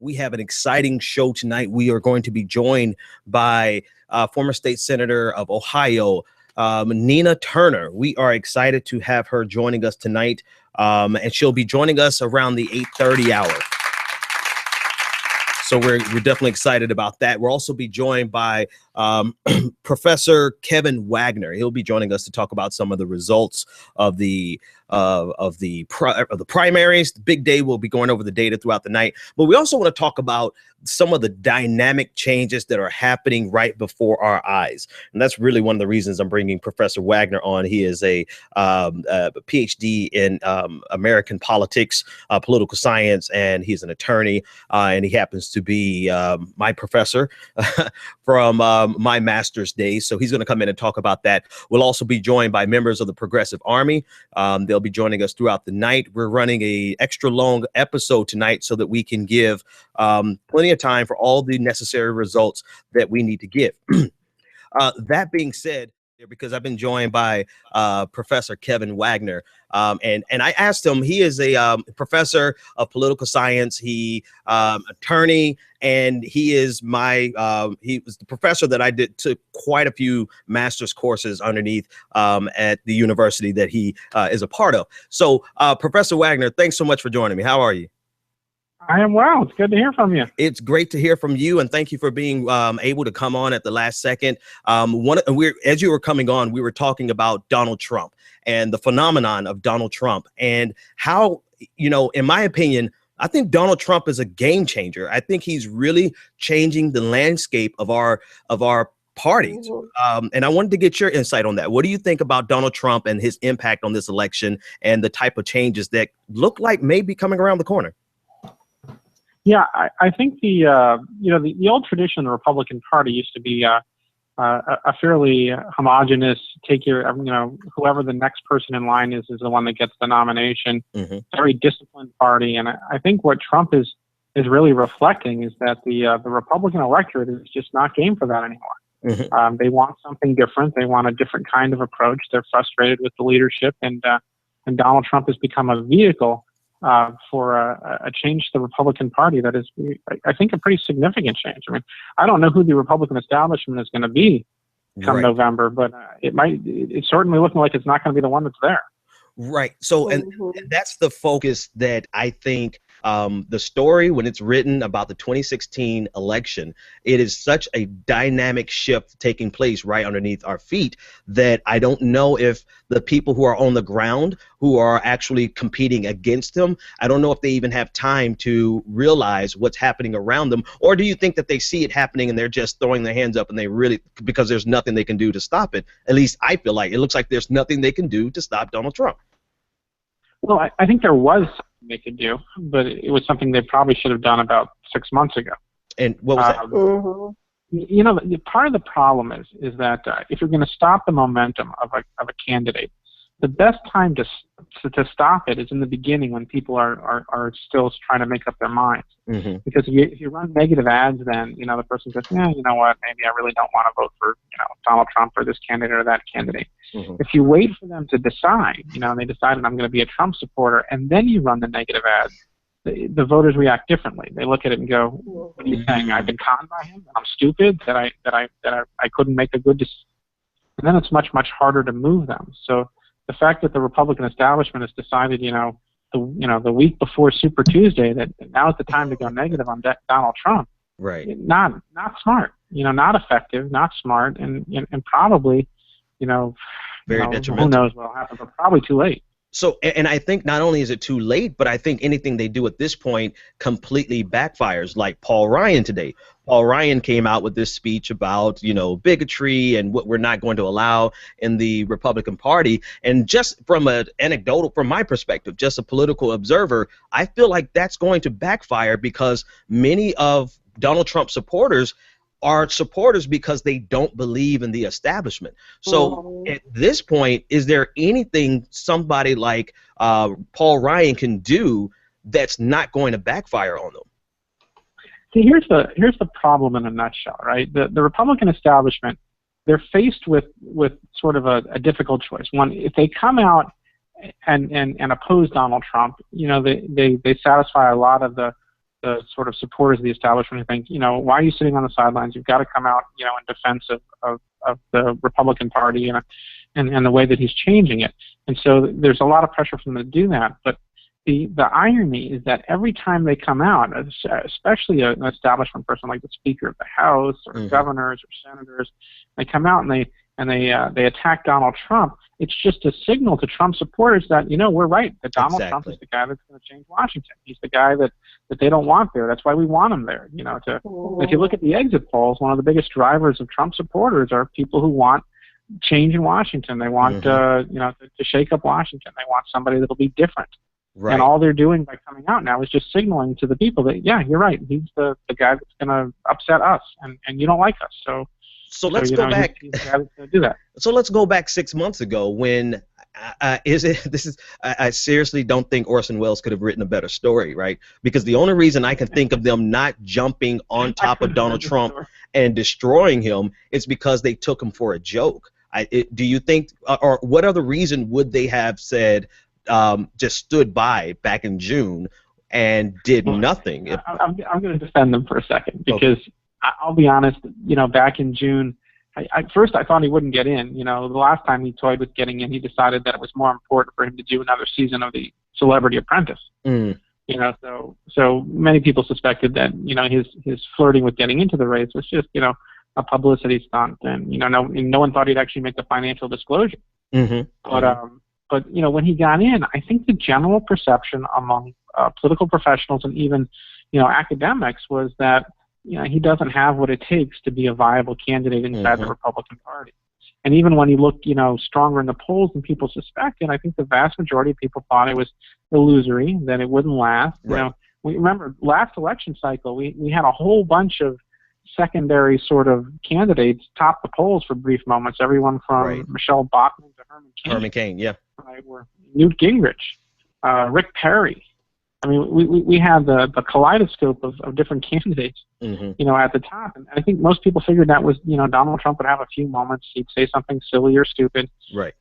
We have an exciting show tonight. We are going to be joined by former state senator of Ohio, Nina Turner. We are excited to have her joining us tonight, and she'll be joining us around the 8:30 hour. So we're definitely excited about that. We'll also be joined by Professor Kevin Wagner. He'll be joining us to talk about some of the results of the primaries. The big day. We'll be going over the data throughout the night, but we also want to talk about some of the dynamic changes that are happening right before our eyes. And that's really one of the reasons I'm bringing Professor Wagner on. He is a PhD in American politics, political science, and he's an attorney, and he happens to be my professor from my master's days. So he's going to come in and talk about that. We'll also be joined by members of the Progressive Army. They'll be joining us throughout the night. We're running a extra long episode tonight so that we can give plenty of time for all the necessary results that we need to give. That being said, because I've been joined by Professor Kevin Wagner, and I asked him. He is a professor of political science. He attorney, and he is he was the professor that I took quite a few master's courses underneath at the university that he is a part of. So, Professor Wagner, thanks so much for joining me. How are you? I am well. It's good to hear from you. It's great to hear from you, and thank you for being able to come on at the last second. As you were coming on, we were talking about Donald Trump and the phenomenon of Donald Trump and how, in my opinion, I think Donald Trump is a game changer. I think he's really changing the landscape of our parties. And I wanted to get your insight on that. What do you think about Donald Trump and his impact on this election and the type of changes that look like may be coming around the corner? Yeah, I think the old tradition of the Republican Party used to be a fairly homogenous, whoever the next person in line is the one that gets the nomination. Mm-hmm. Very disciplined party, and I think what Trump is really reflecting is that the Republican electorate is just not game for that anymore. Mm-hmm. They want something different. They want a different kind of approach. They're frustrated with the leadership, and Donald Trump has become a vehicle for a change to the Republican Party that is, I think, a pretty significant change. I mean, I don't know who the Republican establishment is going to be come November, but it's certainly looking like it's not going to be the one that's there. Right. So, and that's the focus that I think the story, when it's written about the 2016 election, it is such a dynamic shift taking place right underneath our feet that I don't know if the people who are on the ground, who are actually competing against them, I don't know if they even have time to realize what's happening around them. Or do you think that they see it happening and they're just throwing their hands up and they really, because there's nothing they can do to stop it? At least I feel like it looks like there's nothing they can do to stop Donald Trump. Well, I think there was something they could do, but it was something they probably should have done about 6 months ago. And what was that? Part of the problem is that if you're going to stop the momentum of a candidate, the best time to stop it is in the beginning when people are still trying to make up their minds. Mm-hmm. Because if you run negative ads, then the person says, yeah, you know what, maybe I really don't want to vote for Donald Trump or this candidate or that candidate. Mm-hmm. If you wait for them to decide, and they decided I'm going to be a Trump supporter, and then you run the negative ads, the voters react differently. They look at it and go, "What are you saying? I've been conned by him? I'm stupid? That I couldn't make a good decision?" And then it's much harder to move them. So the fact that the Republican establishment has decided, the week before Super Tuesday, that now is the time to go negative on Donald Trump, right? Not smart. Not effective, not smart, and probably, very detrimental. Who knows what will happen, but probably too late. So, and I think not only is it too late, but I think anything they do at this point completely backfires, like Paul Ryan today. Paul Ryan came out with this speech about, bigotry and what we're not going to allow in the Republican Party. And just from from my perspective, just a political observer, I feel like that's going to backfire because many of Donald Trump supporters are supporters because they don't believe in the establishment. So at this point, is there anything somebody like Paul Ryan can do that's not going to backfire on them? See, here's the problem in a nutshell, right? The Republican establishment, they're faced with sort of a difficult choice. One, if they come out and oppose Donald Trump, they satisfy a lot of the the sort of supporters of the establishment who think, why are you sitting on the sidelines? You've got to come out, in defense of the Republican Party and the way that he's changing it. And so there's a lot of pressure for them to do that. But the irony is that every time they come out, especially an establishment person like the Speaker of the House or governors or senators, they come out and they attack Donald Trump. It's just a signal to Trump supporters that, we're right, that Donald Trump is the guy that's going to change Washington. He's the guy that they don't want there. That's why we want him there. If you look at the exit polls, one of the biggest drivers of Trump supporters are people who want change in Washington. They want, to shake up Washington. They want somebody that'll be different. Right. And all they're doing by coming out now is just signaling to the people that, yeah, you're right. He's the guy that's going to upset us, and you don't like us. So let's go back. He's the guy that's going to do that. So let's go back 6 months ago when I seriously don't think Orson Welles could have written a better story, right? Because the only reason I can think of them not jumping on top of Donald Trump and destroying him is because they took him for a joke. Do you think, or what other reason would they have said, just stood by back in June and did nothing? I'm going to defend them for a second because I'll be honest, back in June, first I thought he wouldn't get in. The last time he toyed with getting in, he decided that it was more important for him to do another season of the Celebrity Apprentice. So many people suspected that, his flirting with getting into the race was just, a publicity stunt, and no one thought he'd actually make the financial disclosure. But when he got in, I think the general perception among political professionals and even academics was that he doesn't have what it takes to be a viable candidate inside the Republican Party. And even when he looked stronger in the polls than people suspected, I think the vast majority of people thought it was illusory, that it wouldn't last. Right. We remember last election cycle, we had a whole bunch of secondary sort of candidates top the polls for brief moments. Everyone from Michelle Bachmann to Herman Cain. Right, were Newt Gingrich, Rick Perry. I mean, we had the kaleidoscope of different candidates, at the top. And I think most people figured that was, Donald Trump would have a few moments. He'd say something silly or stupid,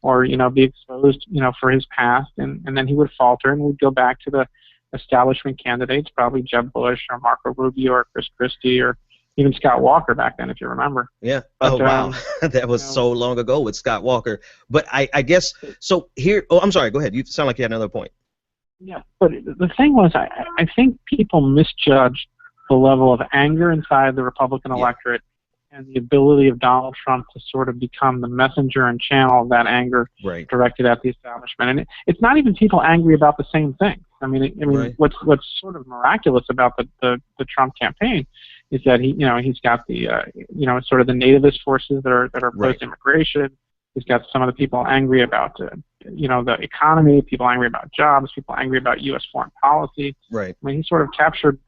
or, be exposed, for his past. And then he would falter, and we'd go back to the establishment candidates, probably Jeb Bush or Marco Rubio or Chris Christie or even Scott Walker back then, if you remember. Yeah. But, wow. That was so long ago with Scott Walker. But I guess, so here, I'm sorry, go ahead. You sound like you had another point. Yeah, but the thing was, I think people misjudged the level of anger inside the Republican electorate and the ability of Donald Trump to sort of become the messenger and channel of that anger directed at the establishment. And it's not even people angry about the same thing. I mean, what's sort of miraculous about the Trump campaign is that he's got the sort of the nativist forces that are pro-immigration. He's got some of the people angry about the economy, people angry about jobs, people angry about U.S. foreign policy. Right. I mean, he sort of captured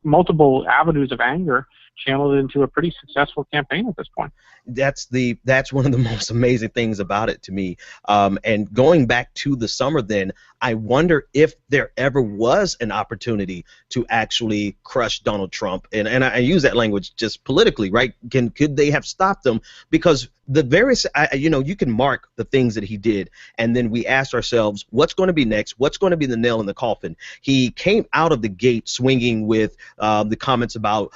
multiple avenues of anger, channeled it into a pretty successful campaign at this point. That's one of the most amazing things about it to me. And going back to the summer, then I wonder if there ever was an opportunity to actually crush Donald Trump, and I use that language just politically, right? Could they have stopped him? Because the various, you can mark the things that he did, and then we asked ourselves, what's going to be next? What's going to be the nail in the coffin? He came out of the gate swinging with the comments about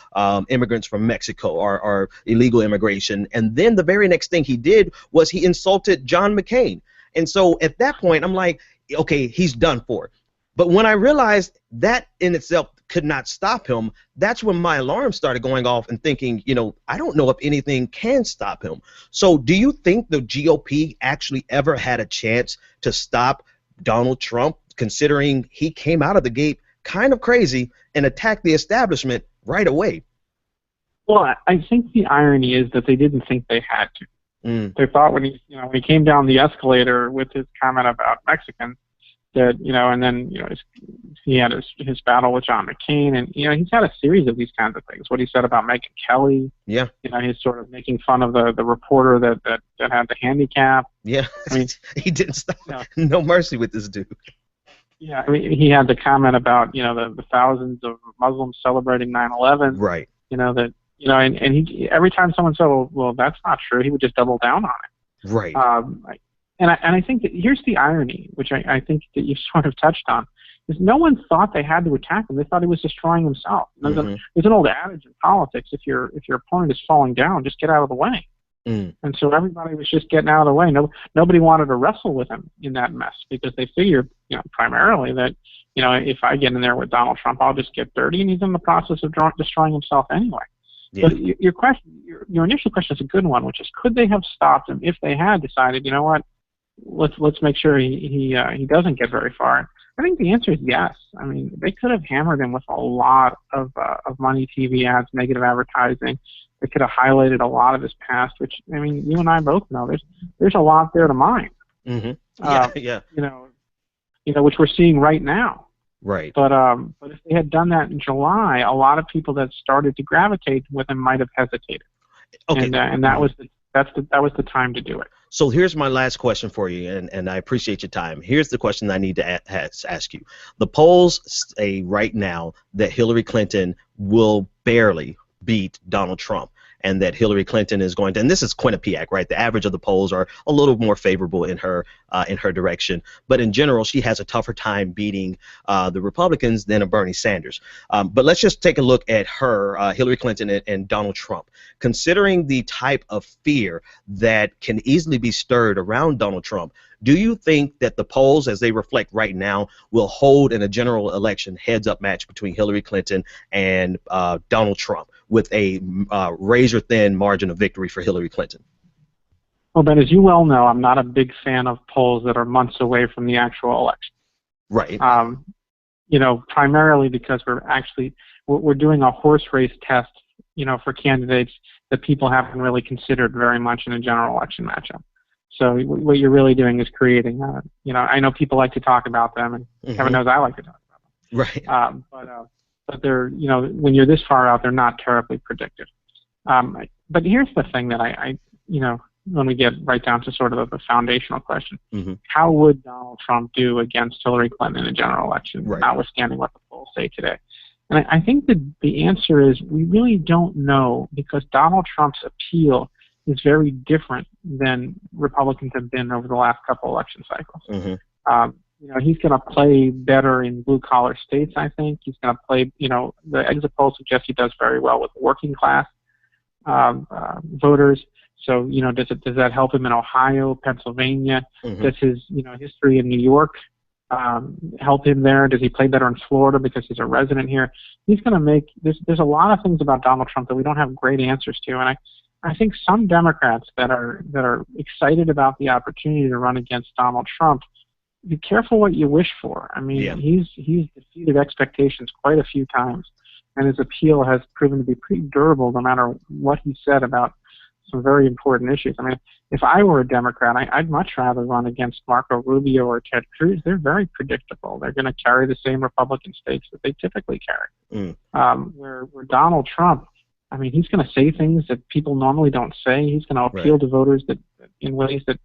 immigrants from Mexico or illegal immigration, and then the very next thing he did was he insulted John McCain. And so at that point, I'm like, okay, he's done for. But when I realized that in itself could not stop him, that's when my alarm started going off and thinking, I don't know if anything can stop him. So do you think the GOP actually ever had a chance to stop Donald Trump, considering he came out of the gate kind of crazy and attacked the establishment right away? Well, I think the irony is that they didn't think they had to. They thought when he came down the escalator with his comment about Mexicans, that and then he had his battle with John McCain, and he's had a series of these kinds of things. What he said about Megyn Kelly, he's sort of making fun of the reporter that had the handicap. Yeah, I mean, he didn't stop. No mercy with this dude. Yeah, I mean, he had the comment about the thousands of Muslims celebrating 9/11. Right. And he, every time someone said, well, that's not true, he would just double down on it. Right. And I think that here's the irony, which I think that you sort of touched on, is no one thought they had to attack him. They thought he was destroying himself. There's an old adage in politics: if your opponent is falling down, just get out of the way. And so everybody was just getting out of the way. Nobody wanted to wrestle with him in that mess because they figured, primarily that, if I get in there with Donald Trump, I'll just get dirty, and he's in the process of destroying himself anyway. Yeah. But your initial question is a good one, which is, could they have stopped him if they had decided, let's make sure he doesn't get very far? I think the answer is yes. I mean, they could have hammered him with a lot of money, TV ads, negative advertising. They could have highlighted a lot of his past, which, I mean, you and I both know there's a lot there to mine. Which we're seeing right now. Right. But if they had done that in July, a lot of people that started to gravitate with him might have hesitated. Okay. And that was the time to do it. So here's my last question for you, and I appreciate your time. Here's the question I need to ask you. The polls say right now that Hillary Clinton will barely beat Donald Trump, and that Hillary Clinton is going to, and this is Quinnipiac, right? The average of the polls are a little more favorable in her direction, but in general, she has a tougher time beating the Republicans than a Bernie Sanders. But let's just take a look at her, Hillary Clinton and Donald Trump. Considering the type of fear that can easily be stirred around Donald Trump, do you think that the polls, as they reflect right now, will hold in a general election heads-up match between Hillary Clinton and Donald Trump with a razor-thin margin of victory for Hillary Clinton? Well, Ben, as you well know, I'm not a big fan of polls that are months away from the actual election. Right. Primarily because we're doing a horse race test, for candidates that people haven't really considered very much in a general election matchup. So what you're really doing is creating, I know people like to talk about them, and heaven knows I like to talk about them. Right. But they're, when you're this far out, they're not terribly predictive. But here's the thing that I when we get right down to sort of the foundational question, how would Donald Trump do against Hillary Clinton in a general election, notwithstanding what the polls say today? And I think that the answer is we really don't know, because Donald Trump's appeal is very different than Republicans have been over the last couple election cycles. He's going to play better in blue-collar states, I think. He's going to play, the exit polls suggest he does very well with working class voters. So, does that help him in Ohio, Pennsylvania? Does his, history in New York help him there? Does he play better in Florida because he's a resident here? He's going to make, there's a lot of things about Donald Trump that we don't have great answers to, and I think some Democrats that are excited about the opportunity to run against Donald Trump, be careful what you wish for. I mean, he's defeated expectations quite a few times, and his appeal has proven to be pretty durable no matter what he said about some very important issues. I mean, if I were a Democrat, I'd much rather run against Marco Rubio or Ted Cruz. They're very predictable. They're going to carry the same Republican states that they typically carry. Where Donald Trump, I mean, he's going to say things that people normally don't say. He's going to appeal to voters that in ways that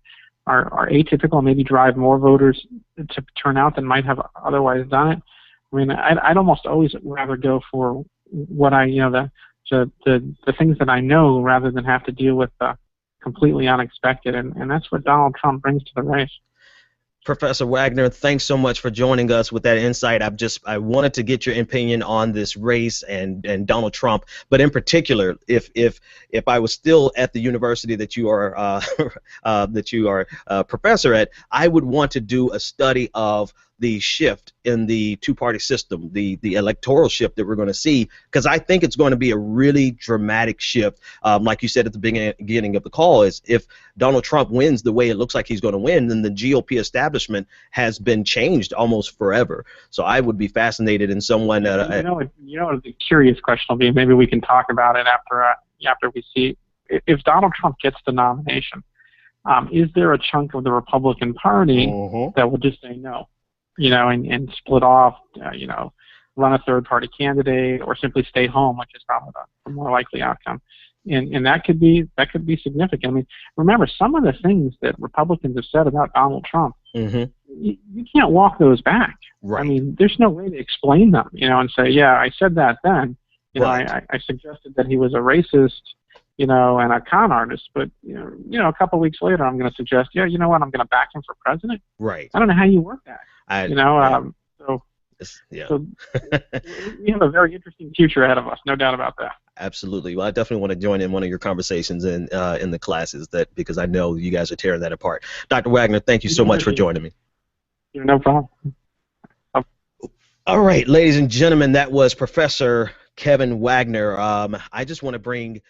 are atypical, maybe drive more voters to turn out than might have otherwise done it. I mean, I'd almost always rather go for what the things that I know rather than have to deal with the completely unexpected, and that's what Donald Trump brings to the race. Professor Wagner, thanks so much for joining us with that insight. I wanted to get your opinion on this race and Donald Trump, but in particular, if I was still at the university that you are a professor at, I would want to do a study of the shift in the two-party system, the electoral shift that we're going to see, because I think it's going to be a really dramatic shift. Like you said at the beginning of the call, is if Donald Trump wins the way it looks like he's going to win, then the GOP establishment has been changed almost forever. So I would be fascinated in someone. The curious question will be, maybe we can talk about it after we see if Donald Trump gets the nomination. Is there a chunk of the Republican Party that will just say no? And split off, run a third-party candidate, or simply stay home, which is probably the more likely outcome. And that could be significant. I mean, remember, some of the things that Republicans have said about Donald Trump, you can't walk those back. Right. I mean, there's no way to explain them, and say, yeah, I said that then. I suggested that he was a racist, and a con artist, but a couple of weeks later, I'm going to suggest, I'm going to back him for president. Right. I don't know how you work that. Yeah. So we have a very interesting future ahead of us, no doubt about that. Absolutely. Well, I definitely want to join in one of your conversations in the classes, because I know you guys are tearing that apart. Dr. Wagner, thank you so much for joining me. No problem. All right, ladies and gentlemen, that was Professor Kevin Wagner. I just want to bring